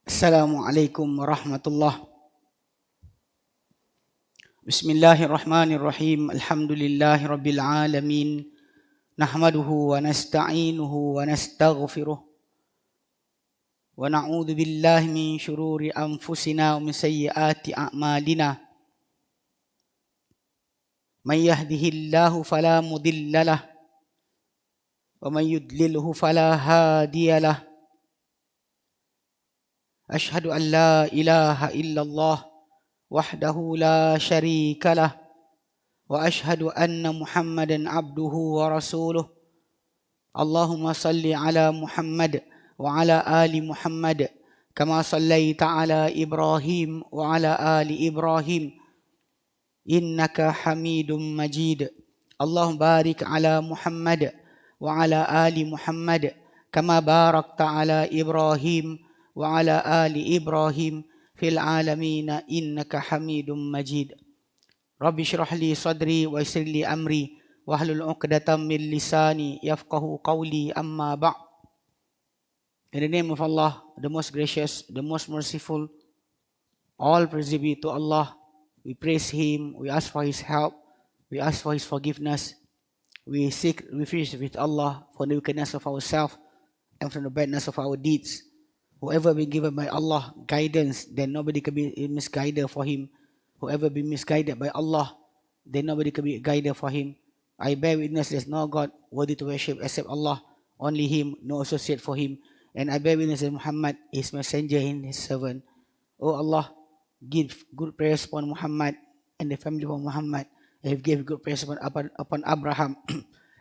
Assalamualaikum warahmatullahi. Bismillahirrahmanirrahim. Alhamdulillahi rabbil alamin. Nahmaduhu wa nasta'inuhu wa nastaghfiruh. Wa na'udzu billahi min syururi anfusina wa min sayyiati a'malina. Man yahdihillahu fala mudhillalah wa man yudlilhu fala hadiyalah. Ashhadu an la ilaha illallah wahdahu la syarika lah wa ashhadu anna Muhammadan abduhu wa rasuluh. Allahumma salli ala Muhammad wa ala ali Muhammad kama sallaita ala Ibrahim wa ala ali Ibrahim innaka Hamidum Majid. Allahumma barik ala Muhammad wa ala ali Muhammad kama barakta ala Ibrahim wa ala ali Ibrahim fil alamina innaka Hamidum Majid. Rabbi shrah li sadri wa yassir li amri wahlul 'uqdatam min lisani yafqahu qawli, amma ba'. In the name of Allah, the most gracious, the most merciful, all praise be to Allah. We praise Him, we ask for His help, we ask for His forgiveness, we seek refuge with Allah from the wickedness of ourselves and from the badness of our deeds. Whoever be given by Allah guidance, then nobody can be misguided for him. Whoever be misguided by Allah, then nobody can be guided for him. I bear witness there's no God worthy to worship except Allah, only Him, no associate for Him. And I bear witness that Muhammad is messenger and His servant. O Allah, give good prayers upon Muhammad and the family of Muhammad. And give good prayers upon Abraham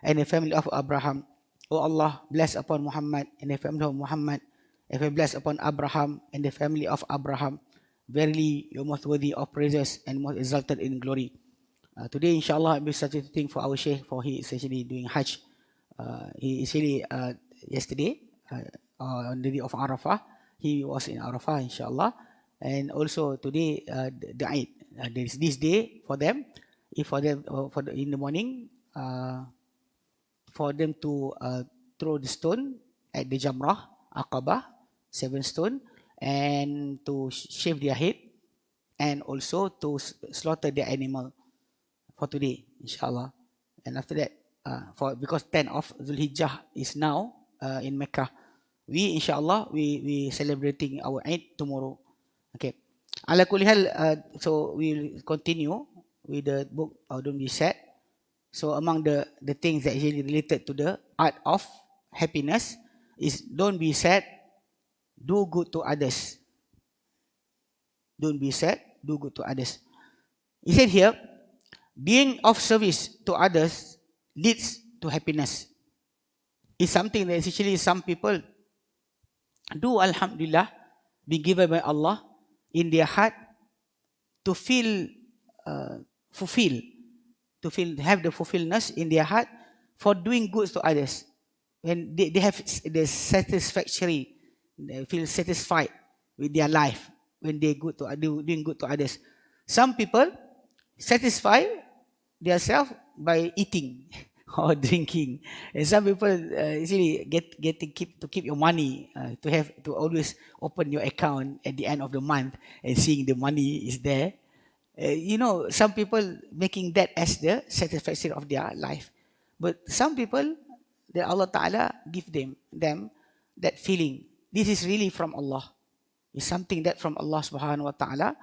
and the family of Abraham. O Allah, bless upon Muhammad and the family of Muhammad. If I bless upon Abraham and the family of Abraham, verily you are most worthy of praises and most exalted in glory. Today, inshallah, I'll be starting to think for our Sheikh, for he is actually doing Hajj. He is really yesterday, on the day of Arafah, he was in Arafah, inshallah. And also today, the Eid. There is this day for them, in the morning, for them to throw the stone at the Jamrah, Aqabah, 7 stone, and to shave their head, and also to slaughter their animal for today, inshallah. And after that, because 10 of Zulhijjah is now in Mecca, we inshallah we celebrating our Eid tomorrow. Okay. Ala kulli hal, so we'll continue with the book Don't Be Sad. So among the things that is related to the art of happiness is don't be sad, do good to others. Don't be sad, do good to others. He said here, being of service to others leads to happiness. It's something that essentially some people do, alhamdulillah, be given by Allah in their heart to feel fulfilled, have the fulfillment in their heart for doing good to others. When they have the satisfactory, they feel satisfied with their life when they doing good to others. Some people satisfy themselves by eating or drinking, and some people actually keep your money to always open your account at the end of the month and seeing the money is there. Some people making that as the satisfaction of their life, but some people, that Allah Ta'ala give them that feeling. This is really from Allah. It's something that from Allah Subhanahu Wa Ta'ala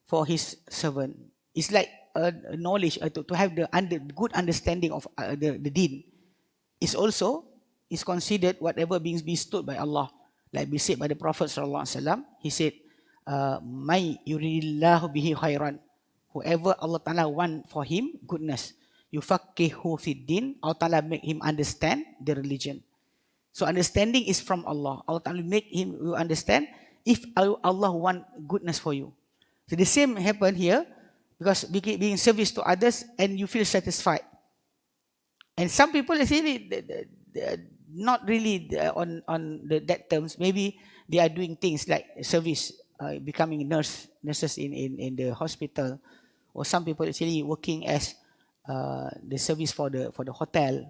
for His servant. It's like a knowledge to have the good understanding of the deen. It's also considered whatever being bestowed by Allah. Like we said by the Prophet Sallallahu Alaihi Wasallam, he said, "May yuridillahu bihi khairan." Whoever Allah Ta'ala want for him goodness, yufaqihu fid din, Allah Ta'ala make him understand the religion. So understanding is from Allah. Allah Ta'ala make him understand if Allah want goodness for you. So the same happen here, because being service to others and you feel satisfied. And some people actually not really on that terms. Maybe they are doing things like service, becoming nurses in the hospital, or some people actually working as the service for the hotel.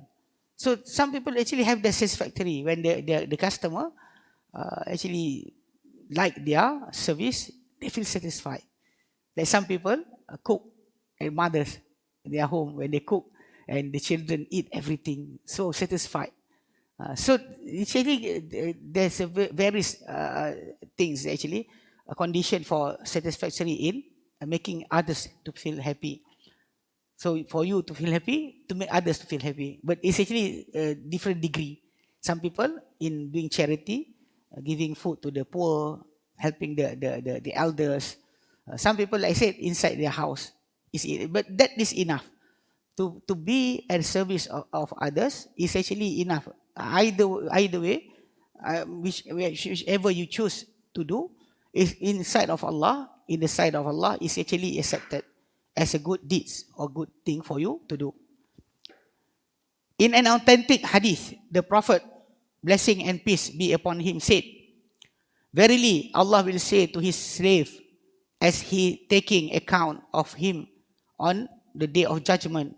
So some people actually have the satisfactory when the customer actually like their service, they feel satisfied. Like some people cook, and mothers in their home when they cook and the children eat everything, so satisfied. So actually there's a various things actually a condition for satisfactory in making others to feel happy. So for you to feel happy, to make others to feel happy, but it's actually a different degree. Some people in doing charity, giving food to the poor, helping the elders. Some people, like I said, inside their house but that is enough to be at service of others is actually enough. Either way, whichever you choose to do is inside of Allah, in the sight of Allah, is actually accepted as a good deeds or good thing for you to do. In an authentic hadith, the Prophet, blessing and peace be upon him, said, "Verily, Allah will say to his slave as he taking account of him on the day of judgment,"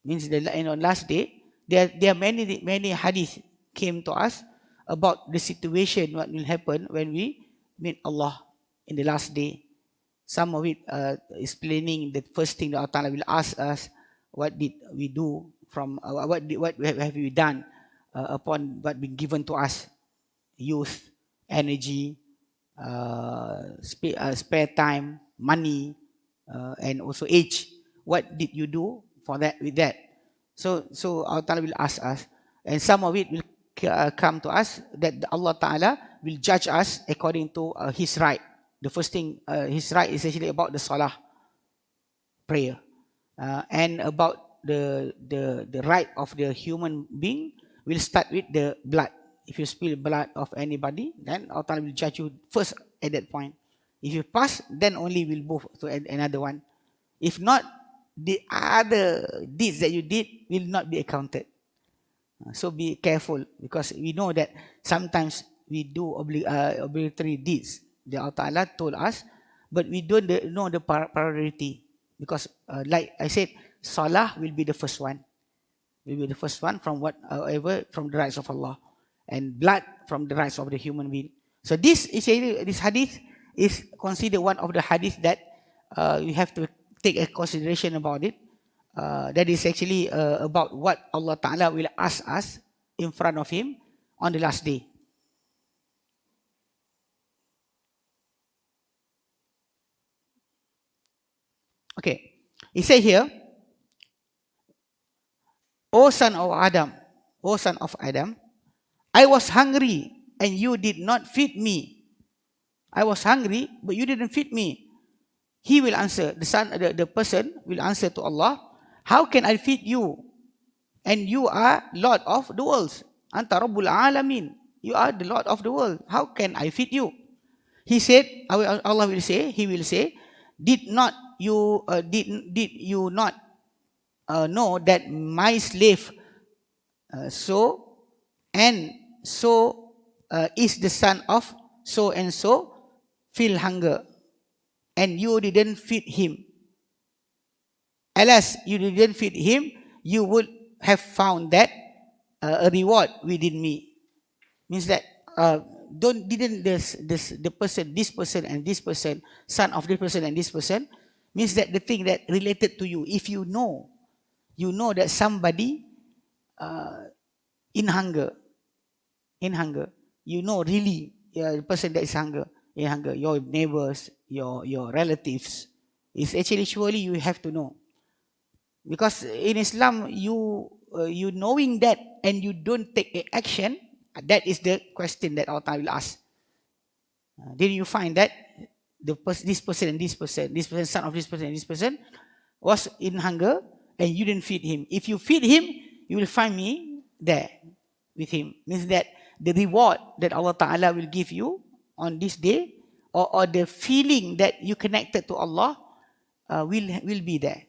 means the last day. There are many hadith came to us about the situation what will happen when we meet Allah in the last day. Some of it explaining the first thing that Allah Ta'ala will ask us, what did we do from what have we done upon what been given to us, youth, energy, spare time, money, and also age. What did you do for that with that? So Allah Ta'ala will ask us, and some of it will come to us that Allah Ta'ala will judge us according to His right. The first thing, His right is actually about the salah, prayer, and about the right of the human being. Will start with the blood. If you spill blood of anybody, then Allah Ta'ala will judge you first at that point. If you pass, then only will move to another one. If not, the other deeds that you did will not be accounted. So be careful, because we know that sometimes we do obligatory deeds that Allah Ta'ala told us, but we don't know the priority, because like I said, salah will be the first one. Will be the first one from whatever from the rights of Allah, and blood from the rights of the human being. So this hadith is considered one of the hadith that we have to take a consideration about it. That is actually about what Allah Ta'ala will ask us in front of Him on the last day. Okay, he said here, O son of Adam, I was hungry and you did not feed me. I was hungry, but you didn't feed me. He will answer, the person will answer to Allah, how can I feed you? And you are Lord of the worlds. Anta Rabbul Alamin. You are the Lord of the world. How can I feed you? He said, Allah will say, He will say, did you not know that my slave so and so is the son of so and so feel hunger, and you didn't feed him? Alas, you didn't feed him, you would have found that a reward within me. Means that this person and this person, son of this person and this person, means that the thing that related to you, if you know that somebody in hunger, you know really the person that is in hunger, your neighbors, your relatives, is actually surely you have to know. Because in Islam, you knowing that and you don't take action, that is the question that Allah will ask. Did you find that this person and this person, son of this person and this person, was in hunger and you didn't feed him? If you feed him, you will find me there with him. Means that the reward that Allah Ta'ala will give you on this day, or the feeling that you connected to Allah will be there.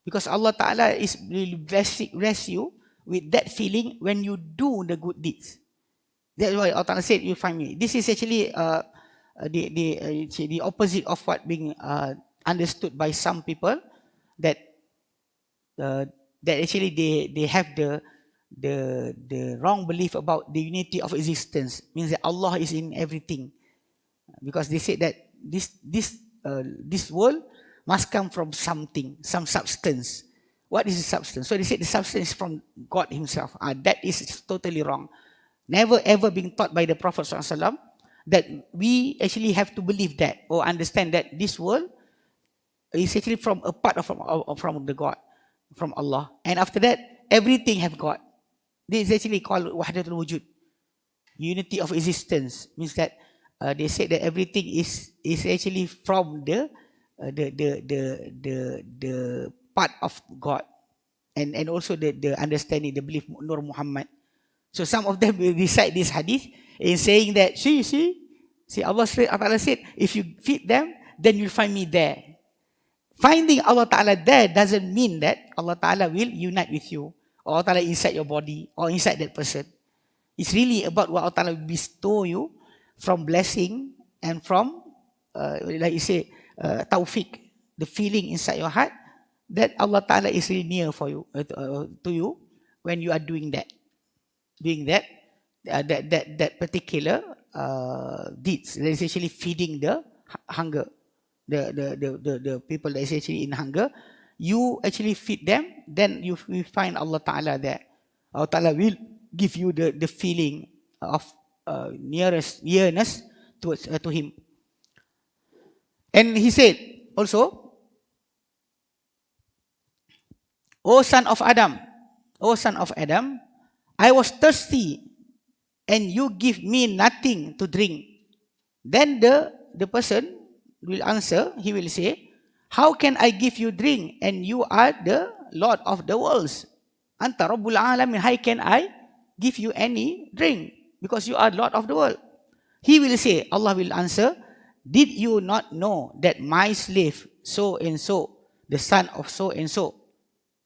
Because Allah Ta'ala will bless you with that feeling when you do the good deeds. That's why Allah Ta'ala said, you find me. This is actually the opposite of what being understood by some people, that actually they have the the wrong belief about the unity of existence, means that Allah is in everything, because they said that this world must come from something, some substance. What is the substance? So they said the substance is from God Himself. That is totally wrong. Never ever been taught by the Prophet ﷺ that we actually have to believe that or understand that this world is actually from a part of from the God, from Allah. And after that, everything have God. This is actually called Wahdatul Wujud, unity of existence. Means that they said that everything is actually from the part of God, and also the understanding, the belief Nur Muhammad. So some of them will recite this hadith in saying that see Allah said, if you feed them, then you'll find me there. Finding Allah Ta'ala there doesn't mean that Allah Ta'ala will unite with you, or Allah Ta'ala inside your body or inside that person. It's really about what Allah Ta'ala will bestow you from blessing and from, like you say, tawfiq, the feeling inside your heart that Allah Ta'ala is really near for you, to you when you are doing that particular deeds. That is actually feeding the hunger, the people that is actually in hunger. You actually feed them, then you will find Allah Ta'ala there. Allah Ta'ala will give you the feeling of nearness to Him. And He said also, O son of Adam, I was thirsty and you give me nothing to drink. Then the person will answer, he will say, how can I give you drink and you are the Lord of the worlds? Anta Rabbul Alamin, how can I give you any drink? Because you are Lord of the world. He will say, Allah will answer, did you not know that my slave so and so, the son of so and so,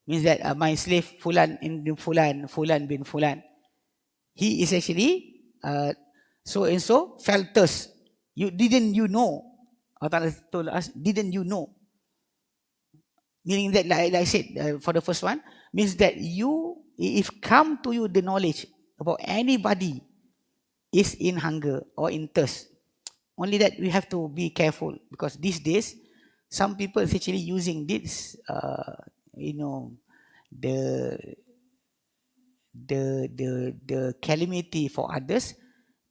means that my slave Fulan bin Fulan, he is actually so and so felt thirst. Didn't you know? Allah told us, didn't you know? Meaning that, like I said, for the first one, means that if come to you the knowledge about anybody is in hunger or in thirst, only that we have to be careful, because these days some people is actually using this, the calamity for others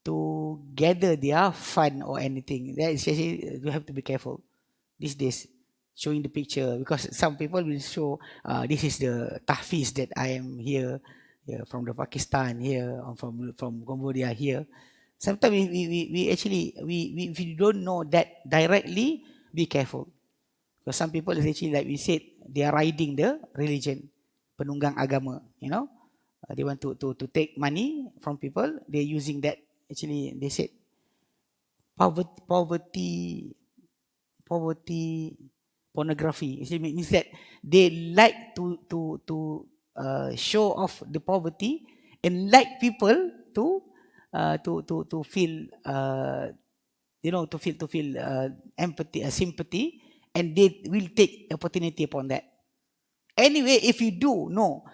to gather their fun or anything. That is actually, you have to be careful these days, showing the picture, because some people will show this is the tahfiz that I am here from the Pakistan here, or from Cambodia here. Sometimes we actually if you don't know that directly, be careful, because some people is actually, like we said, they are riding the religion, penunggang agama, they want to take money from people. They're using that. Actually, they said poverty pornography. It means that they like to show off the poverty and like people to feel to feel empathy, sympathy, and they will take opportunity upon that. Anyway, if you do know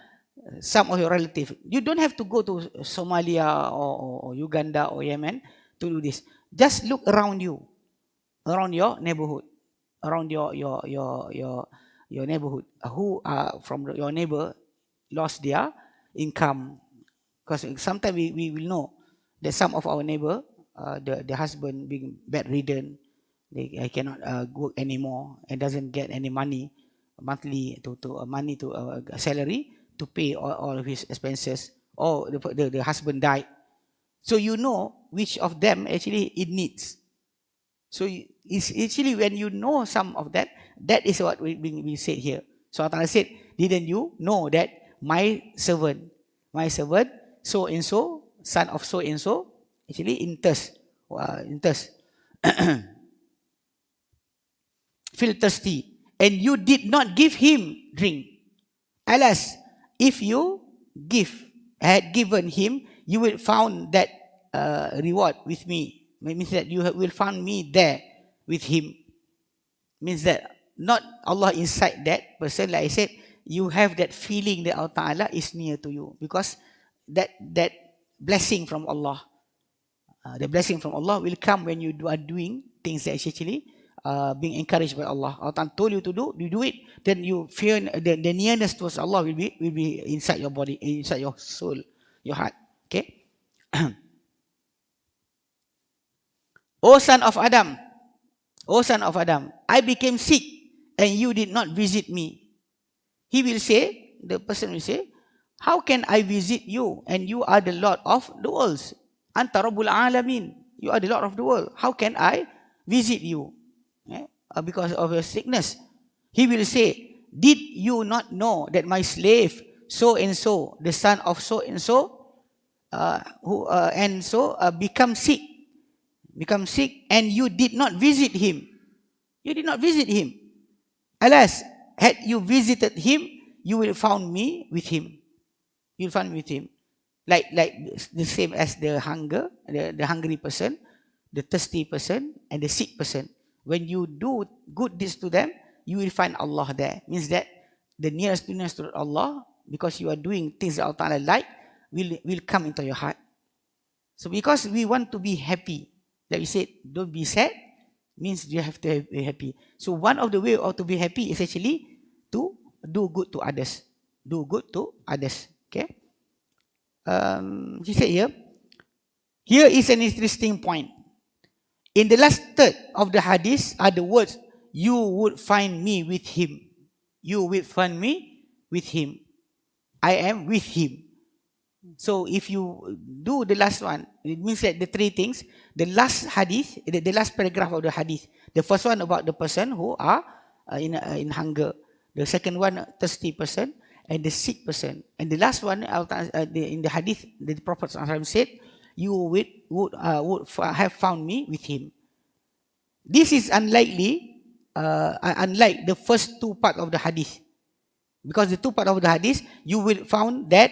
some of your relatives, you don't have to go to Somalia or Uganda or Yemen to do this. Just look around you, around your neighborhood, around your neighborhood, who are from your neighbor lost their income. Because sometimes we will know that some of our neighbor, the husband being bedridden, they cannot work anymore and doesn't get any money monthly to salary to pay all of his expenses, or the husband died. So you know which of them actually it needs. So it's actually, when you know some of that, that is what we said here. So Allah said, didn't you know that my servant, so and so, son of so and so, actually in thirst, feel thirsty, and you did not give him drink. Alas, if you had given him, you will found that reward with me. Means that you will find me there with him. Means that not Allah inside that person. Like I said, you have that feeling that Allah Ta'ala is near to you, because that blessing from Allah. The blessing from Allah will come when you are doing things that is actually being encouraged by Allah. Allah told you to do, you do it, then you feel the nearness towards Allah will be inside your body, inside your soul, your heart. Okay. O son of Adam, O son of Adam, I became sick and you did not visit me. He will say, the person will say, how can I visit you and you are the Lord of the worlds? Anta Rabbul Alamin. You are the Lord of the world. How can I visit you? Because of your sickness. He will say, did you not know that my slave so and so, the son of so and so, become sick, and you did not visit him. You did not visit him. Alas, had you visited him, you will found me with him. You will find me with him. Like the same as the hungry person, the thirsty person, and the sick person. When you do good deeds to them, you will find Allah there. Means that the nearest to Allah, because you are doing things that Allah like, will come into your heart. So because we want to be happy, that we said, don't be sad, means you have to be happy. So one of the way to be happy is actually to do good to others. Do good to others. Okay. He said here is an interesting point. In the last third of the hadith are the words, you would find me with him. You will find me with him. I am with him. So if you do the last one, it means that the three things, the last hadith, the last paragraph of the hadith, the first one about the person who are in hunger. The second one, thirsty person, and the sick person. And the last one, in the hadith, the Prophet said, you would have found me with him. This is unlike the first two parts of the hadith. Because the two parts of the hadith, you will found that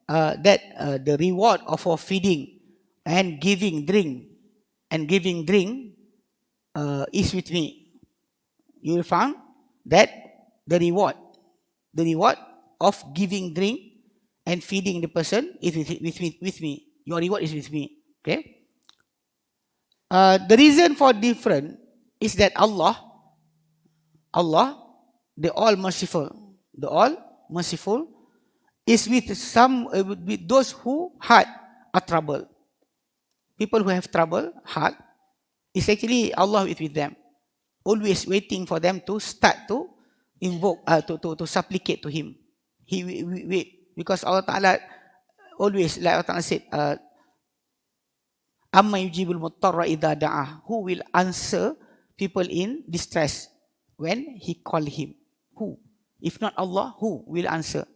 the reward of our feeding and giving drink is with me. You will find that the reward of giving drink and feeding the person is with me. Your reward is with me. Okay. The reason for different is that Allah, the All Merciful, is with those who heart are troubled. People who have trouble heart, is actually Allah is with them, always waiting for them to start to invoke, to supplicate to Him. He wait, because Allah Ta'ala always, like Allah Ta'ala said, Amma yujibul muttarra idha da'ah. Who will answer people in distress when He call him? Who? If not Allah, who will answer?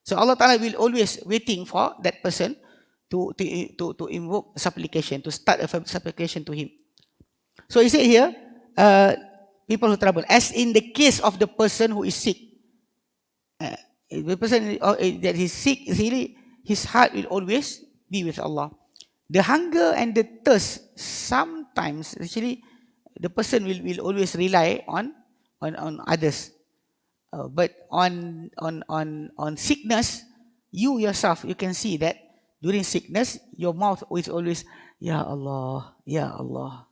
So Allah Ta'ala will always waiting for that person to invoke supplication, to start a supplication to Him. So He said here, people who trouble, as in the case of the person who is sick. The person that is sick, his heart will always be with Allah. The hunger and the thirst, sometimes actually the person will always rely on others. But on sickness, you yourself, you can see that during sickness, your mouth is always, Ya Allah, Ya Allah.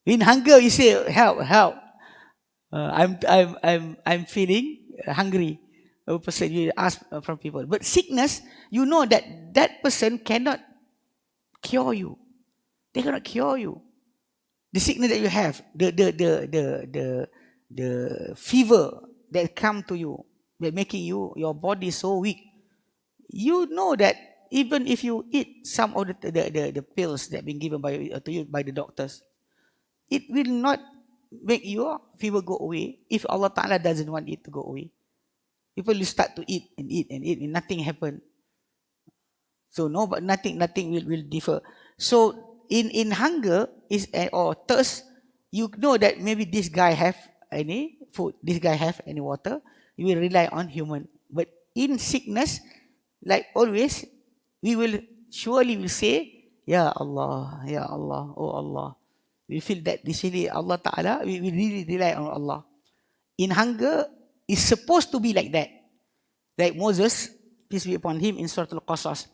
In hunger, you say, help. I'm feeling hungry. A person, you ask from people. But sickness, you know that person cannot cure you. They cannot cure you. The sickness that you have, the fever that come to you, that making your body so weak. You know that even if you eat some of the pills that have been given to you by the doctors, it will not make your fever go away if Allah Ta'ala doesn't want it to go away. People will start to eat and nothing happen. So no, but nothing will differ. So in hunger or thirst, you know that maybe this guy have any food, this guy have any water. You will rely on human. But in sickness, like always, we will surely say, Ya Allah, Ya Allah, oh Allah. We feel that this really Allah Ta'ala, we really rely on Allah. In hunger, it's supposed to be like that. Like Moses, peace be upon him, in Surah Al-Qasas.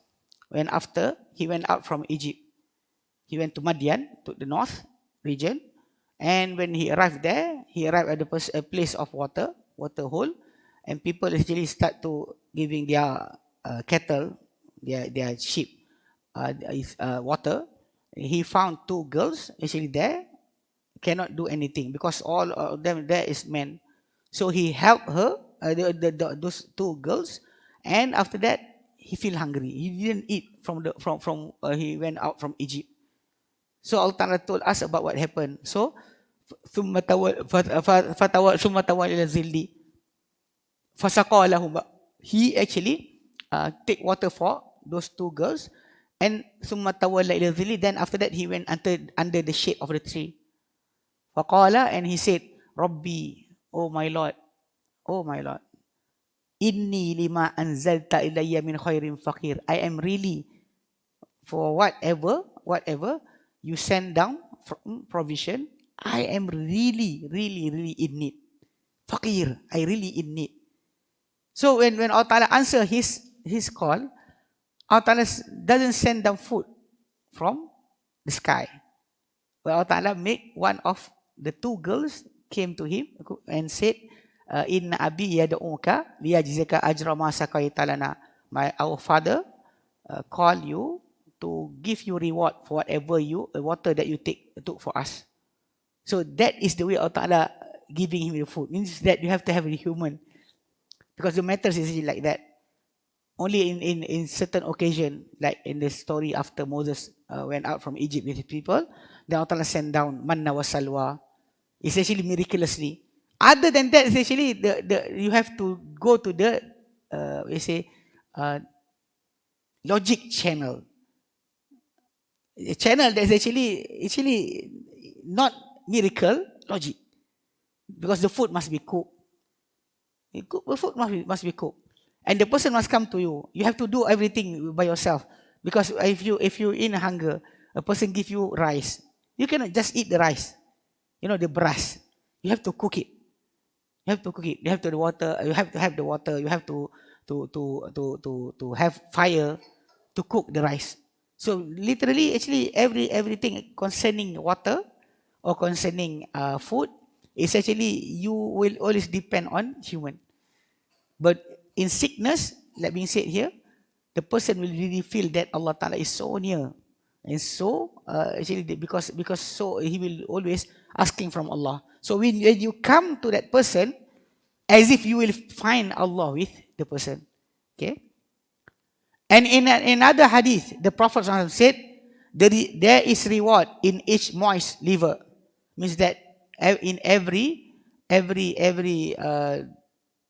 when after he went out from Egypt. He went to Madian, to the north region, and when he arrived there, he arrived at a place of water hole, and people actually start to giving their cattle, their sheep, water. He found two girls actually there, cannot do anything because all of them there is men. So he helped her, those two girls, and after that he feel hungry. He didn't eat from he went out from Egypt. So Allah Ta'ala told us about what happened. So ثم تول إلى الظل فسقى لهما. He actually take water for those two girls, and ثم تول إلى الظل. Then after that he went under the shade of the tree. فقال, and he said, Rabbi, oh my Lord, inni lima anzalta ilayya min khairin faqir. I am really, for whatever you send down from provision, I am really in need. Faqir, I really in need. So when Allah Ta'ala answer his call, Allah Ta'ala doesn't send down food from the sky. But Allah Ta'ala make one of the two girls came to him and said, Inna abi yad'uka liyajzika ajra ma saqaita lana. Our father call you to give you reward for whatever water that you took for us. So that is the way Allah Ta'ala giving him the food. Means that you have to have a human. Because the matters is like that. Only in certain occasion, like in the story after Moses went out from Egypt with his people, then Allah Ta'ala sent down manna wa salwa. It's actually miraculously. Other than that, it's actually you have to go to the logic channel. A channel that is actually not miracle, logic. Because the food must be cooked. The food must be cooked. And the person must come to you. You have to do everything by yourself. Because if you in hunger, a person give you rice. You cannot just eat the rice. You know, the brass. You have to cook it. You have to cook it. You have to the water. You have to have the water. You have to have fire to cook the rice. So literally, actually, everything concerning water or concerning food is actually you will always depend on human. But in sickness, like being said here, the person will really feel that Allah Ta'ala is so near, and so actually because so he will always asking from Allah. So when you come to that person, as if you will find Allah with the person. Okay. And in another hadith, the Prophet said, there is reward in each moist liver. Means that in every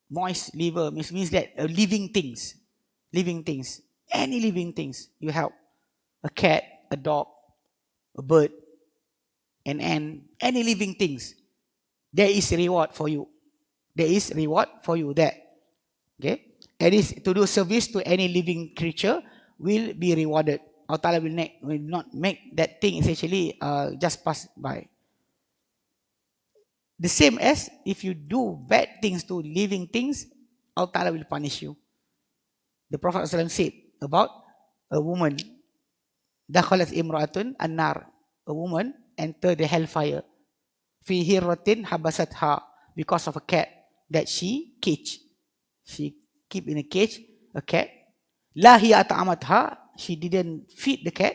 moist liver means that living things, any living things you help, a cat, a dog, a bird, an ant, any living things, there is reward for you. There is reward for you there. Okay. And is to do service to any living creature will be rewarded. Allah Ta'ala will not make that thing essentially just pass by. The same as if you do bad things to living things, Allah Ta'ala will punish you. The Prophet ﷺ said about a woman, dakhalat imra'atun an-nar, a woman entered the hellfire, fi hirratin habasatha, because of a cat that she caged. She keep in a cage, a cat. La hiya at'amatha, she didn't feed the cat.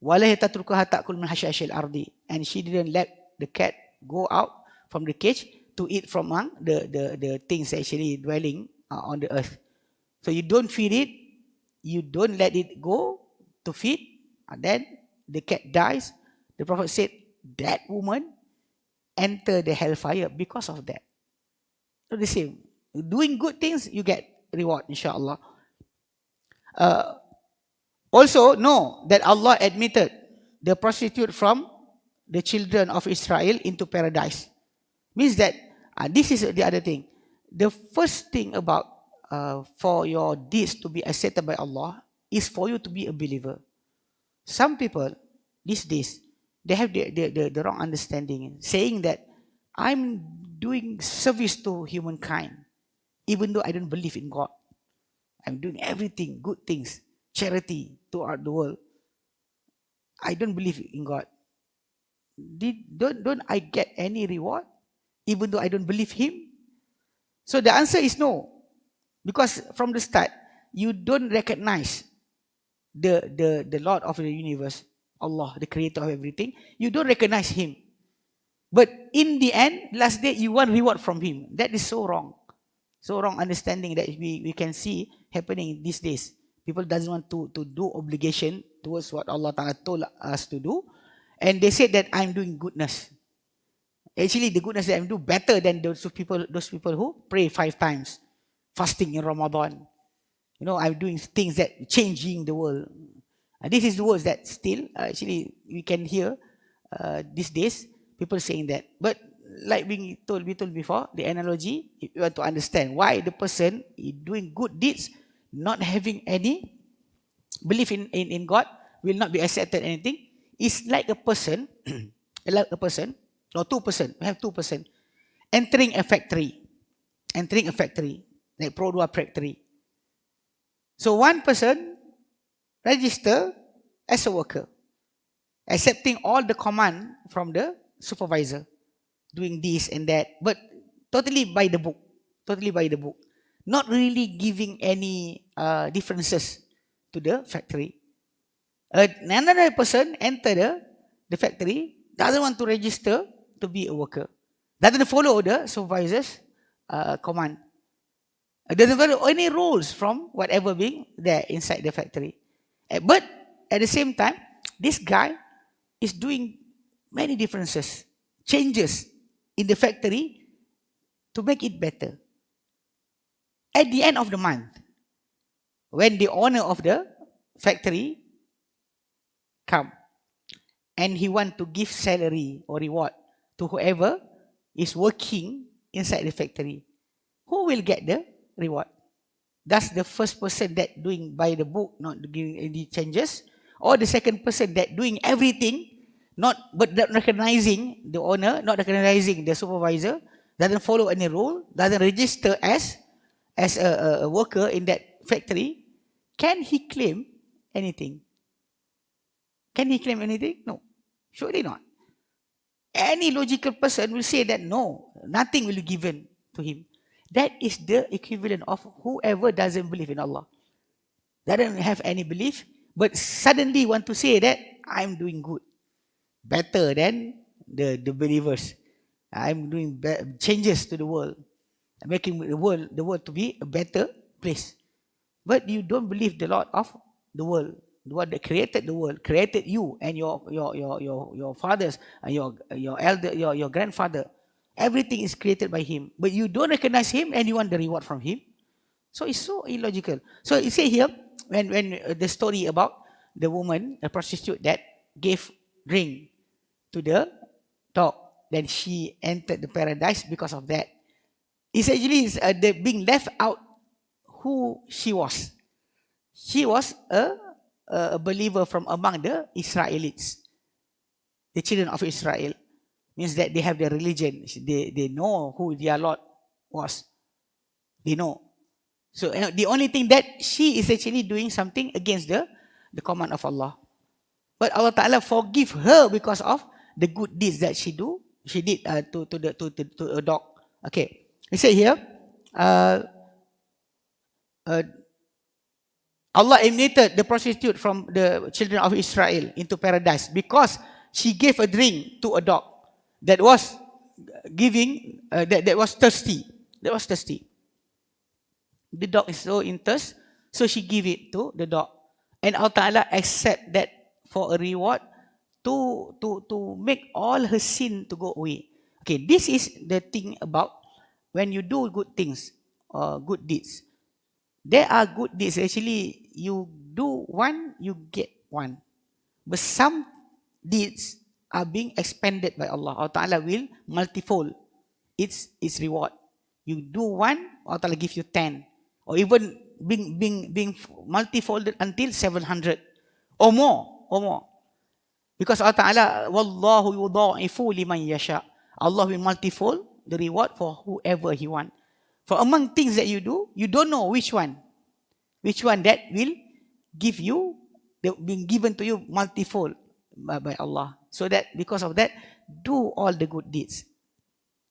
Wala hiya tatrukaha ta'kul min hashashil ardi, and she didn't let the cat go out from the cage to eat from among the things actually dwelling on the earth. So you don't feed it, you don't let it go to feed, and then the cat dies. The Prophet said that woman entered the hellfire because of that. So the same. Doing good things, you get reward, inshallah. Also, know that Allah admitted the prostitute from the children of Israel into paradise. Means that this is the other thing. The first thing about for your deeds to be accepted by Allah is for you to be a believer. Some people these days, they have the wrong understanding, saying that I'm doing service to humankind, even though I don't believe in God. I'm doing everything, good things. charity throughout the world, I don't believe in God. Don't I get any reward even though I don't believe him? So the answer is no. Because from the start, you don't recognize the Lord of the universe, Allah, the creator of everything. You don't recognize him. But in the end, last day, you want reward from him. That is so wrong. So wrong understanding that we can see happening these days. People doesn't want to do obligation towards what Allah Ta'ala told us to do. And they said that I'm doing goodness. Actually, the goodness that I'm doing better than those people who pray 5 times, fasting in Ramadan. You know, I'm doing things that changing the world. And this is the words that still, actually, we can hear these days, people saying that. But like we told before, the analogy, if you want to understand why the person is doing good deeds, not having any belief in God, will not be accepted anything. It's like a person, or 2%, we have 2%, entering a factory, like Product factory. So one person register as a worker, accepting all the command from the supervisor, doing this and that, but totally by the book, not really giving any differences to the factory. Another person enter the factory, doesn't want to register to be a worker, doesn't follow the supervisor's command, doesn't follow any rules from whatever being there inside the factory. But at the same time, this guy is doing many differences, changes in the factory to make it better. At the end of the month, when the owner of the factory come and he want to give salary or reward to whoever is working inside the factory, who will get the reward? Does the first person that doing by the book, not giving any changes, or the second person that doing everything, not recognizing the owner, not recognizing the supervisor, doesn't follow any rule, doesn't register as a worker in that factory, can he claim anything? Can he claim anything? No, surely not. Any logical person will say that no, nothing will be given to him. That is the equivalent of whoever doesn't believe in Allah, doesn't have any belief, but suddenly want to say that I'm doing good, better than the believers. I'm doing changes to the world, making the world to be a better place. But you don't believe the Lord of the world, the one that created the world, created you and your fathers and your elder, your grandfather. Everything is created by him, but you don't recognize him and you want the reward from him. So it's so illogical. So you see here, when the story about the woman, a prostitute that gave drink to the dog, then she entered the paradise because of that. It's actually the being left out who she was. She was a believer from among the Israelites, the children of Israel. Means that they have their religion. They know who their Lord was. They know. So the only thing that she is actually doing something against the command of Allah. But Allah Ta'ala forgive her because of the good deeds that she did to a dog. Okay. He said here, Allah eliminated the prostitute from the children of Israel into paradise because she gave a drink to a dog that was giving, that was thirsty. The dog is so in thirst, so she gave it to the dog. And Allah Ta'ala accept that for a reward to make all her sin to go away. Okay, this is the thing about when you do good things or good deeds. There are good deeds, actually you do one, you get one. But some deeds are being expanded by Allah. Allah Ta'ala will multifold its reward. You do one, Allah Ta'ala give you 10. Or even being multifolded until 700 or more. Because Allah Ta'ala, Wallahu yudha'ifu liman yasha. Allah will multifold the reward for whoever He want. For among things that you do, you don't know which one that will give you, being given to you multifold by Allah. So that because of that, do all the good deeds.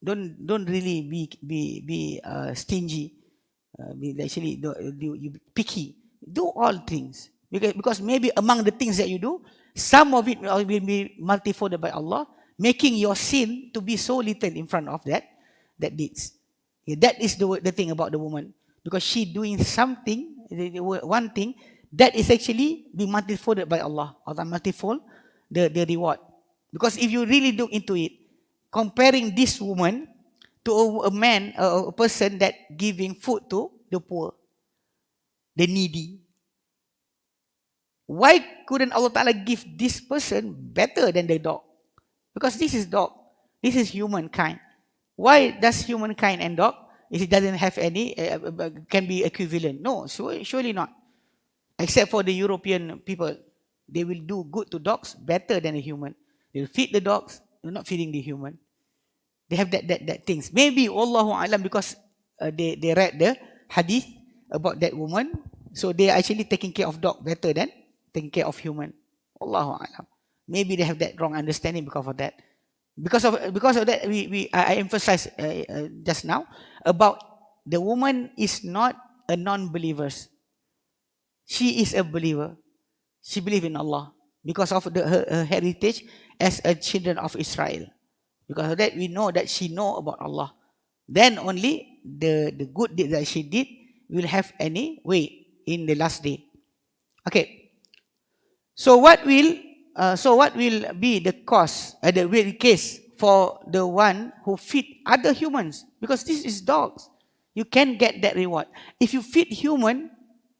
Don't really be stingy. Actually, you picky. Do all things, because maybe among the things that you do, some of it will be multifolded by Allah, making your sin to be so little in front of that deeds. Yeah, that is the thing about the woman, because she doing something, one thing that is actually be multifolded by Allah, or multifold the reward. Because if you really look into it, comparing this woman to a man, a person that giving food to the poor, the needy, why couldn't Allah Ta'ala give this person better than the dog? Because this is dog, this is humankind. Why does humankind and dog, if it doesn't have any, can be equivalent? No, surely not. Except for the European people, they will do good to dogs better than a human. They will feed the dogs, they're not feeding the human. They have that things. Maybe Allahu Alam, because they read the hadith about that woman, so they are actually taking care of dog better than taking care of human. Allahu Alam. Maybe they have that wrong understanding because of that. Because of that, I emphasize just now about the woman is not a non-believer. She is a believer. She believes in Allah because of her heritage as a children of Israel. Because of that, we know that she know about Allah. Then only the good deed that she did will have any weight in the last day. Okay. So what will be the cause, the case for the one who feed other humans? Because this is dogs. You can get that reward. If you feed human,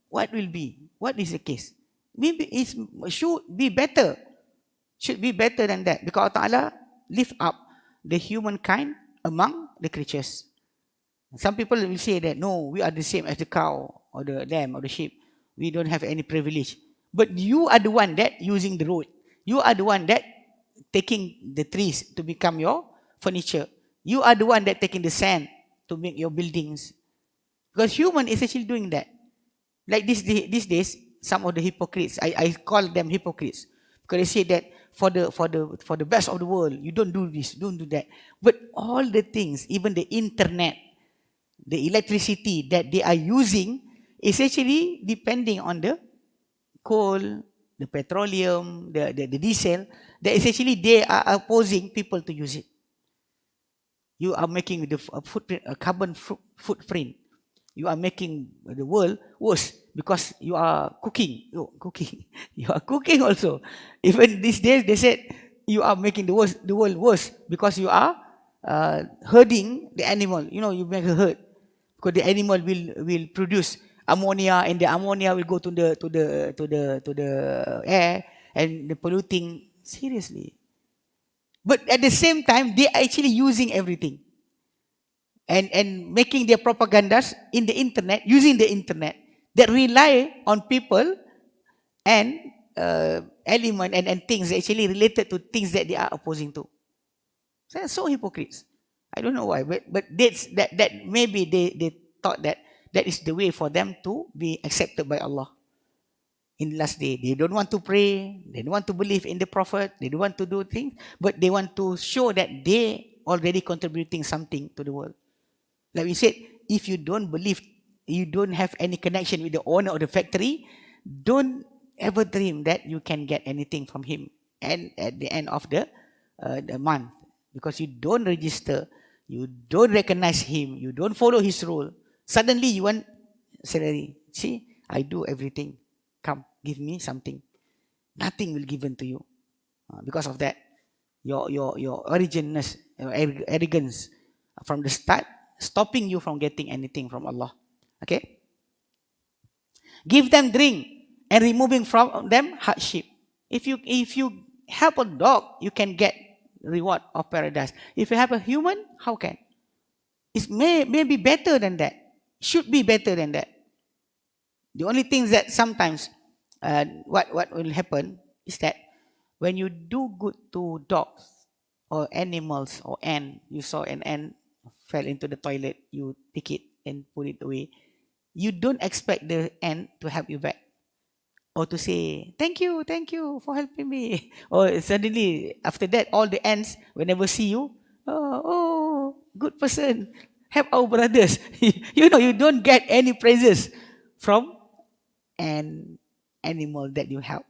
what will be? What is the case? Maybe it should be better. Should be better than that. Because Allah lift up the humankind among the creatures. Some people will say that, no, we are the same as the cow or the lamb or the sheep. We don't have any privilege. But you are the one that using the road. You are the one that taking the trees to become your furniture. You are the one that taking the sand to make your buildings. Because human is actually doing that. Like these days, some of the hypocrites, I call them hypocrites, because they say that for the best of the world, you don't do this, don't do that. But all the things, even the internet, the electricity that they are using, is actually depending on the coal, the petroleum, the diesel. That is actually they are opposing people to use it. You are making the footprint, a carbon footprint. You are making the world worse because you are cooking. You are cooking also. Even these days, they said you are making the world worse because you are herding the animal. You know, you make a herd because the animal will produce ammonia, and the ammonia will go to the air and the polluting. Seriously. But at the same time, they are actually using everything. And making their propagandas in the internet, using the internet, that rely on people and element and things actually related to things that they are opposing to. So hypocrites. I don't know why, but that maybe they thought that is the way for them to be accepted by Allah in the last day. They don't want to pray, they don't want to believe in the Prophet, they don't want to do things, but they want to show that they already contributing something to the world. Like we said, if you don't believe, you don't have any connection with the owner of the factory, don't ever dream that you can get anything from him. And at the end of the month, because you don't register, you don't recognize him, you don't follow his rule, suddenly you want salary. See, I do everything. Come, give me something. Nothing will given to you. Because of that, your originness, your arrogance from the start, stopping you from getting anything from Allah. Okay? Give them drink and removing from them hardship. If you help a dog, you can get reward of paradise. If you help a human, how can? It may be better than that. Should be better than that. The only things that sometimes what will happen is that when you do good to dogs or animals or ant, you saw an ant fell into the toilet, you pick it and put it away. You don't expect the ant to help you back. or to say, thank you for helping me. Or suddenly, after that, all the ants, whenever see you, good person, help our brothers. You don't get any praises from an animal that you help.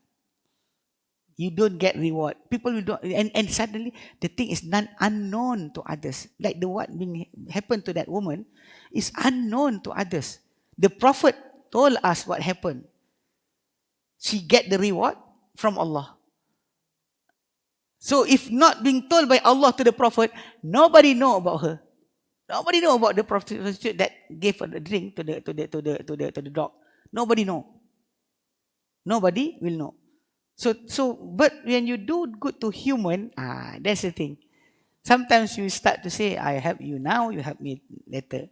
You don't get reward. People will don't, and suddenly the thing is unknown to others. Like the what being happened to that woman is unknown to others. The Prophet told us what happened. She get the reward from Allah. So if not being told by Allah to the Prophet, nobody know about her. Nobody know about the prostitute that gave a drink to the dog. Nobody know. Nobody will know. But when you do good to human, that's the thing. Sometimes you start to say, I help you now, you help me later.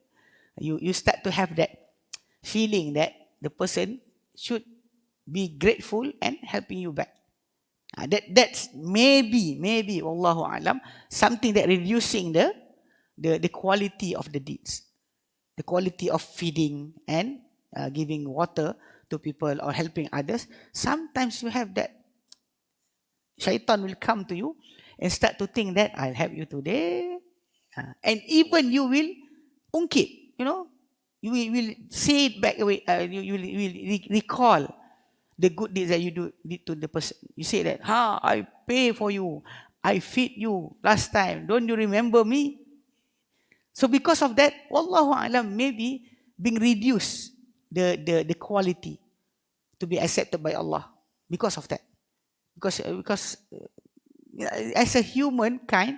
You start to have that feeling that the person should be grateful and helping you back. That's maybe, Wallahu alam, something that reducing the quality of the deeds, the quality of feeding and giving water to people or helping others. Sometimes you have that shaitan will come to you and start to think that I'll help you today, and even you will ungkit, you will say it back away. You will recall the good deeds that you did to the person. You say that, I pay for you, I feed you last time. Don't you remember me? So because of that, wallahu alam, maybe being reduced the quality to be accepted by Allah because of that. Because as a humankind,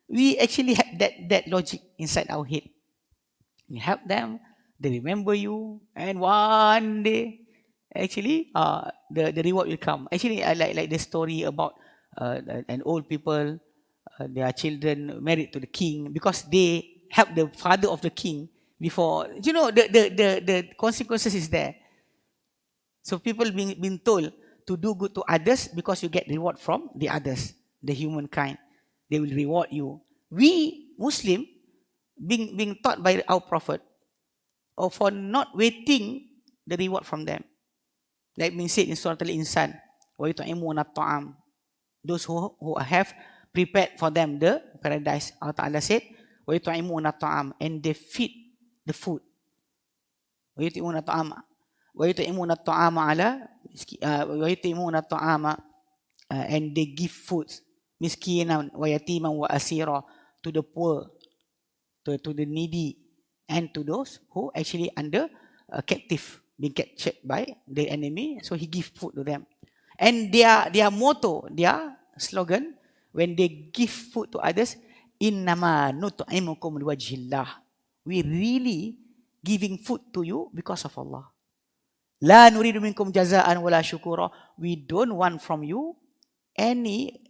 we actually have that logic inside our head. You help them, they remember you, and one day, actually, the reward will come. Actually, I like the story about an old people, their children married to the king because they helped the father of the king before. The consequences is there. So people being told to do good to others because you get reward from the others, the humankind. They will reward you. We Muslim being taught by our Prophet or for not waiting the reward from them. Like being said in Surah Al-Insan, وَيُطْعِمُونَ الطَّعَامِ, those who have prepared for them the paradise. Allah Ta'ala said, وَيُطْعِمُونَ الطَّعَامِ, and they feed the food. وَيُطْعِمُونَ الطَّعَامَ وَيُطْعِمُونَ الطَّعَامَ عَلَى وَيُطْعِمُونَ الطَّعَامَ, and they give food, miskinan wa yatiman wa asira, to the poor, to the needy, and to those who actually under captive, being captured by the enemy. So he give food to them. And their motto, their slogan, when they give food to others, innama nut'imukum liwajhillah, we really giving food to you because of Allah. La nuridu minkum jazaan wala syukura, we don't want from you any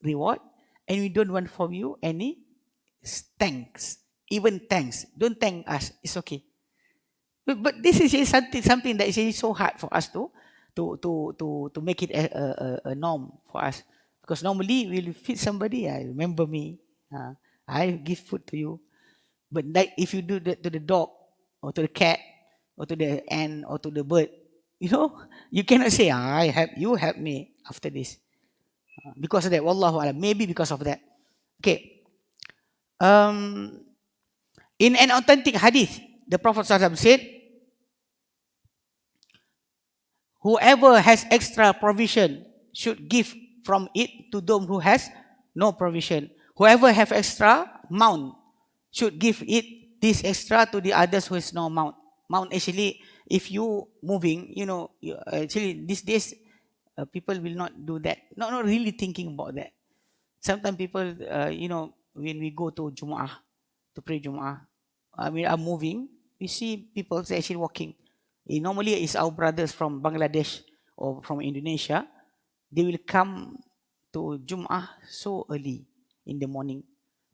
reward, and we don't want from you any thanks. Even thanks, don't thank us, it's okay. But this is something that is so hard for us to make it a norm for us. Because normally we'll feed somebody, remember me, I give food to you. But like if you do that to the dog or to the cat or to the ant or to the bird, you cannot say, I help you, help me after this. Because of that, wallahu alam, maybe because of that. Okay. In an authentic hadith, the Prophet ﷺ said, whoever has extra provision should give from it to them who has no provision. Whoever have extra mount should give it this extra to the others who has no mount. Mount actually, if you moving, actually these days people will not do that. Not really thinking about that. Sometimes people, when we go to Jumu'ah, to pray Jumu'ah, I'm moving, we see people actually walking. Normally it's our brothers from Bangladesh or from Indonesia. They will come to Jumu'ah so early in the morning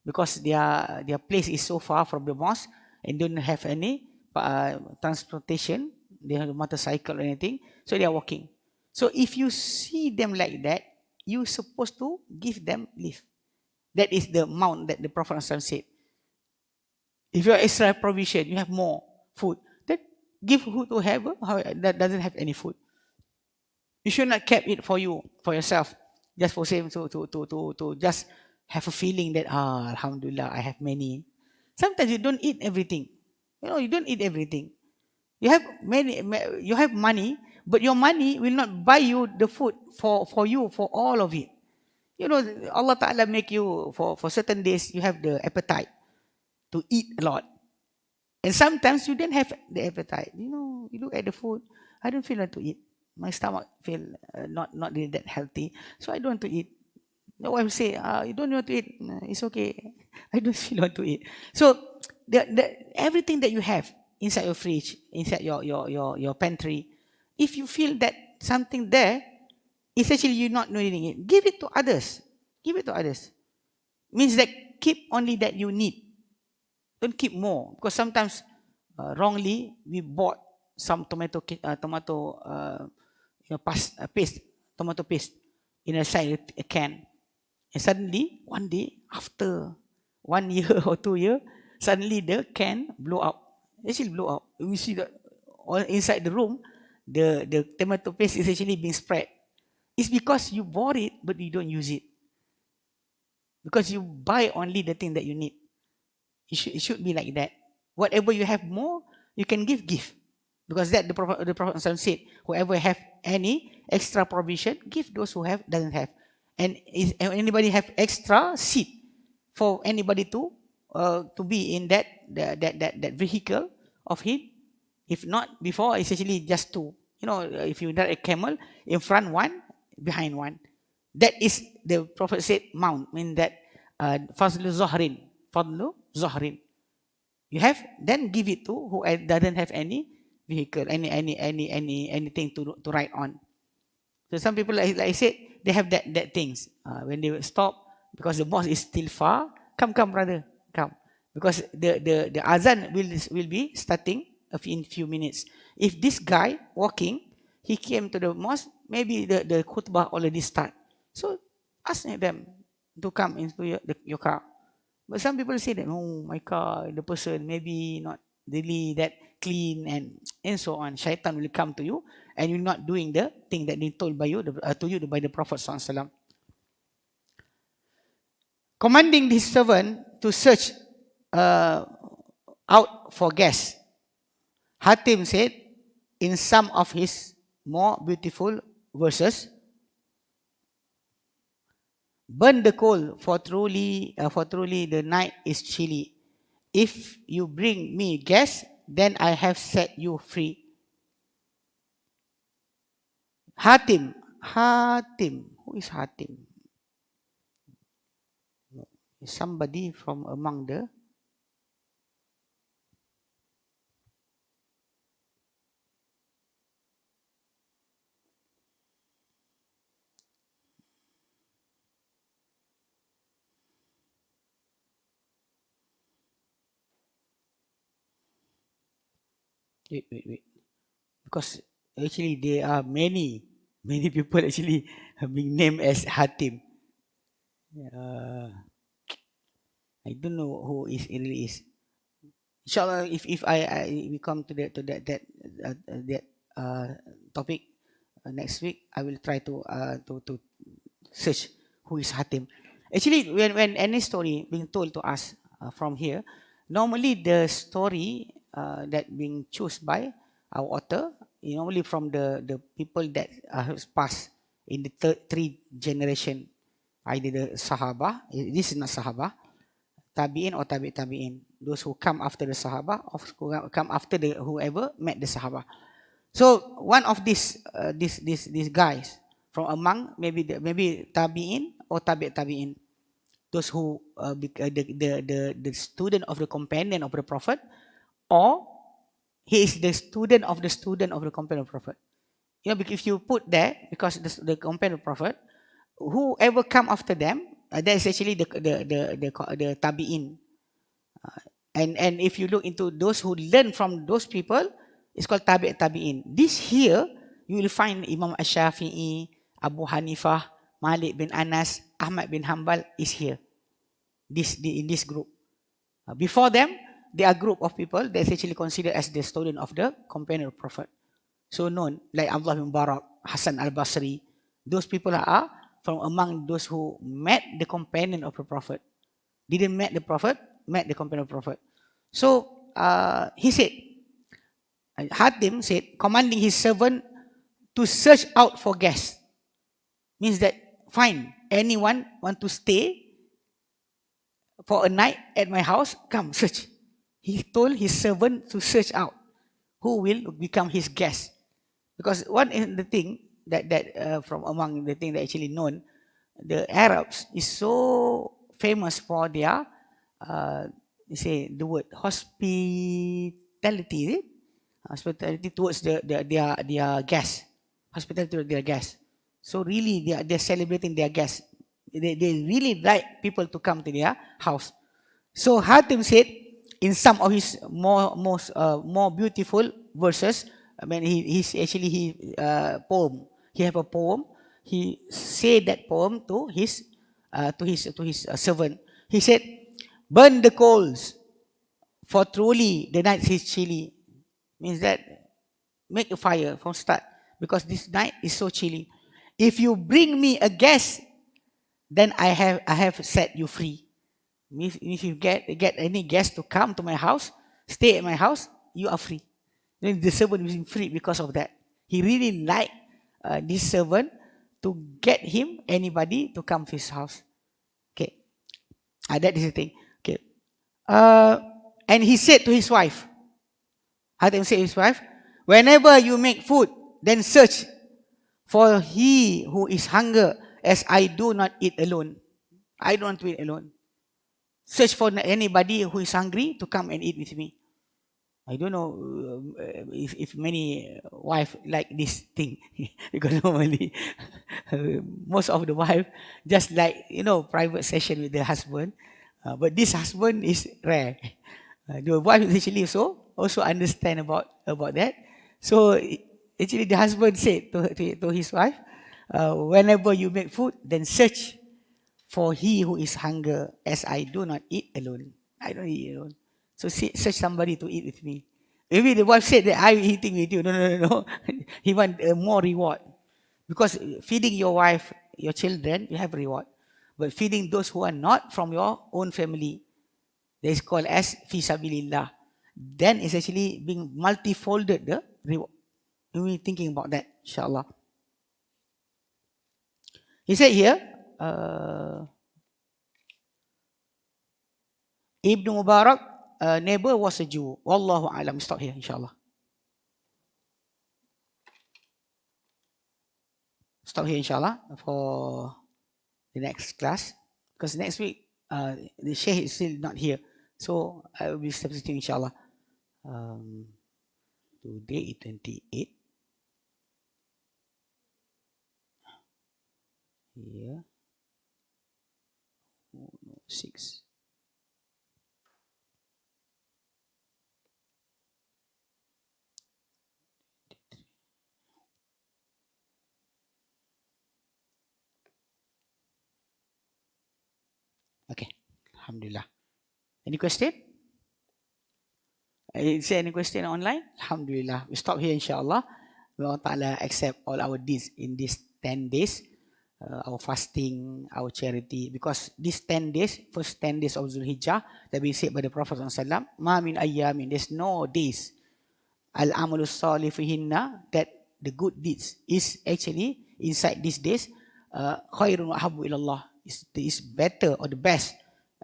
because their place is so far from the mosque and don't have any transportation. They have a motorcycle or anything, so they are walking. So if you see them like that, you're supposed to give them leave. That is the amount that the Prophet said. If you have extra provision, you have more food, then give food to whoever that doesn't have any food. You should not keep it for you, for yourself, just for same to just have a feeling that Alhamdulillah, I have many. Sometimes you don't eat everything. You don't eat everything. You have you have money, but your money will not buy you the food for you for all of it. Allah Ta'ala make you for certain days you have the appetite to eat a lot. And sometimes you don't have the appetite. You look at the food, I don't feel like to eat. My stomach feel not really that healthy, so I don't want to eat. The wife say, you don't want to eat. It's okay. I don't feel want to eat. So everything that you have inside your fridge, inside your pantry, if you feel that something there, it's actually you not needing it, give it to others. Give it to others. Means that keep only that you need. Don't keep more, because sometimes wrongly we bought some tomato paste, tomato paste in a side a can, and suddenly one day after 1 year or 2 years, suddenly the can blow up. Actually blow up. We see that inside the room, the tomato paste is actually being spread. It's because you bought it but you don't use it. Because you buy only the thing that you need. It should be like that. Whatever you have more, you can give. Because that the Prophet said, whoever have any extra provision, give those who doesn't have. And if anybody have extra seat for anybody to be in that vehicle of him, if not before, it's actually just two. If you ride a camel, in front one, behind one. That is the Prophet said mount, mean that fadlu zahrin. You have, then give it to who doesn't have any vehicle, anything to ride on. So some people, like I said, they have that things. When they stop, because the boss is still far, come brother, come. Because the azan will be starting in few minutes. If this guy walking, he came to the mosque, maybe the khutbah already start. So ask them to come into your car. But some people say that, my car, the person maybe not really that clean and so on. Shaitan will come to you and you're not doing the thing that they told by you to you by the Prophet SAW. Commanding his servant to search out for guests. Hatim said in some of his more beautiful verses, burn the coal, for truly the night is chilly. If you bring me guests, then I have set you free. Hatim. Who is Hatim? Somebody from among the wait. Because actually there are many people actually being named as Hatim. I don't know who it really is. Inshallah, if we come to that topic next week, I will try to search who is Hatim. Actually, when any story being told to us from here, normally the story that being chosen by our author, normally from the people that has passed in the three generation, either the Sahaba, this is not Sahaba, Tabi'in or Tabi'in, those who come after the Sahaba, or who come after whoever met the Sahaba. So one of these guys from among maybe Tabi'in or Tabi'in, those who the student of the companion of the Prophet, or he is the student of the companion of the Prophet. Because if you put there, because the companion of the Prophet, whoever come after them, that is actually the Tabi'in. And if you look into those who learn from those people, it's called Tabi'in. This here, you will find Imam Ash-Shafi'i, Abu Hanifah, Malik bin Anas, Ahmad bin Hanbal is here. In this group. Before them, there are a group of people that's actually considered as the student of the companion of Prophet. so known, like Abdullah bin Barak, Hassan al-Basri. Those people are from among those who met the companion of the Prophet. Didn't met the Prophet, met the companion of the Prophet. So he said, Hatim said, commanding his servant to search out for guests. Means that, fine, anyone want to stay for a night at my house, come search. He told his servant to search out who will become his guest. Because one is the thing that from among the thing that actually known, the Arabs is so famous for their, you say the word hospitality, is it? Hospitality towards their guests, hospitality to their guests. So really, they're celebrating their guests. They really like people to come to their house. So Hatim said in some of his more beautiful verses, I mean, poem. He have a poem. He said that poem to his servant. He said, "Burn the coals, for truly the night is chilly." Means that make a fire from start, because this night is so chilly. If you bring me a guest, then I have set you free. If you get any guest to come to my house, stay at my house, you are free. Then the servant is free because of that. He really liked this servant to get him anybody to come to his house. Okay, that is the thing. Okay, and he said to his wife, Hatim said to his wife, whenever you make food, then search for he who is hunger, as I do not eat alone. I don't want to eat alone. Search for anybody who is hungry to come and eat with me. I don't know if many wife like this thing because normally most of the wife just like private session with the husband, but this husband is rare. The wife is actually also understand about that. So actually the husband said to his wife, whenever you make food, then search for he who is hunger, as I do not eat alone. I don't eat alone. So search somebody to eat with me. Maybe the wife said that I'm eating with you. No. He want more reward. Because feeding your wife, your children, you have reward. But feeding those who are not from your own family, that is called as fisabilillah. Then it's actually being multifolded the reward. We're thinking about that, inshallah. He said here, Ibn Mubarak neighbor was a Jew. Wallahu alam. Stop here, inshallah. Stop here, inshallah, for the next class. Because next week, the Sheikh is still not here. So I will be substituting, inshallah. Today is 28. Here. 6. Okay, alhamdulillah. Any question? Is there any question online? Alhamdulillah. We stop here, inshallah. May Allah Ta'ala accept all our deeds in these 10 days. Our fasting, our charity. Because these 10 days, first 10 days of Zulhijjah, that we said by the Prophet ﷺ, Ma min ayyamin, there's no days. Al-amalus salih fihinna, that the good deeds is actually inside these days. Khairun wa habbu ilallah, is better or the best,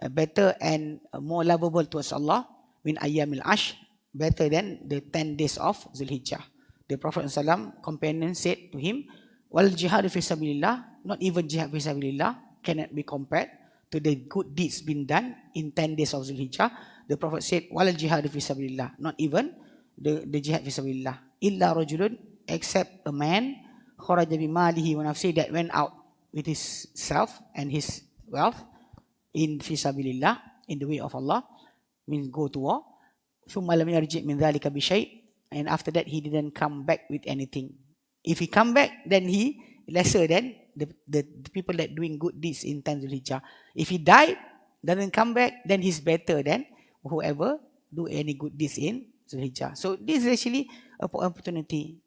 better and more lovable towards Allah. Min ayyamil ash, better than the 10 days of Zulhijjah. The Prophet ﷺ companion said to him, wal jihad fi sabilillah, not even jihad fi sabilillah cannot be compared to the good deeds being done in 10 days of Zulhijjah. The Prophet said, wal jihad fi sabilillah, not even the jihad fi sabilillah. Illa rajulun, except a man, kharaja bi malihi wa nafsihi, that went out with his self and his wealth in fi sabilillah, in the way of Allah, means go to war. Thumma lam yarji' min dhalika bi shay', and after that he didn't come back with anything. If he come back, then he lesser than the people that doing good deeds in 10 Zulhijjah. If he died, doesn't come back, then he's better than whoever do any good deeds in Zulhijjah. So this is actually an opportunity.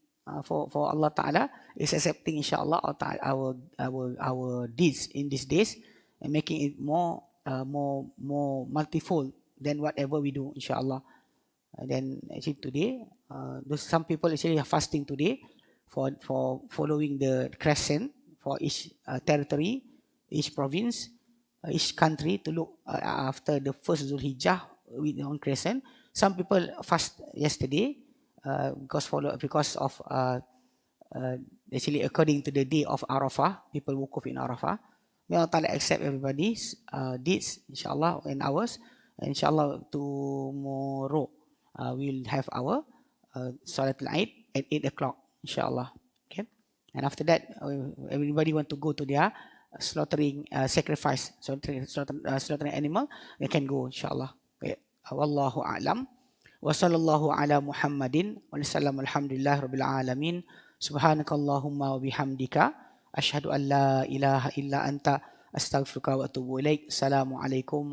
for Allah Ta'ala is accepting insyaAllah our deeds in these days and making it more multifold than whatever we do insyaAllah. And then actually today, some people actually are fasting today for following the crescent for each territory, each province, each country to look after the first Zulhijjah with on crescent. Some people fast yesterday because of actually according to the day of Arafah, people wukuf in Arafah. May Allah Ta'ala accept everybody's deeds, insyaAllah, and ours. And insyaAllah tomorrow we'll have our Salatul Eid at 8 o'clock, insyaAllah. Okay. And after that, everybody want to go to their slaughtering animal, they can go, insyaAllah. Okay. Wallahu a'lam. Wa sallallahu ala Muhammadin wa sallam alhamdulillah rabbil alamin. Subhanakallahumma wa bihamdika asyhadu an la ilaha illa anta astaghfiruka wa atubu ilaik. Assalamualaikum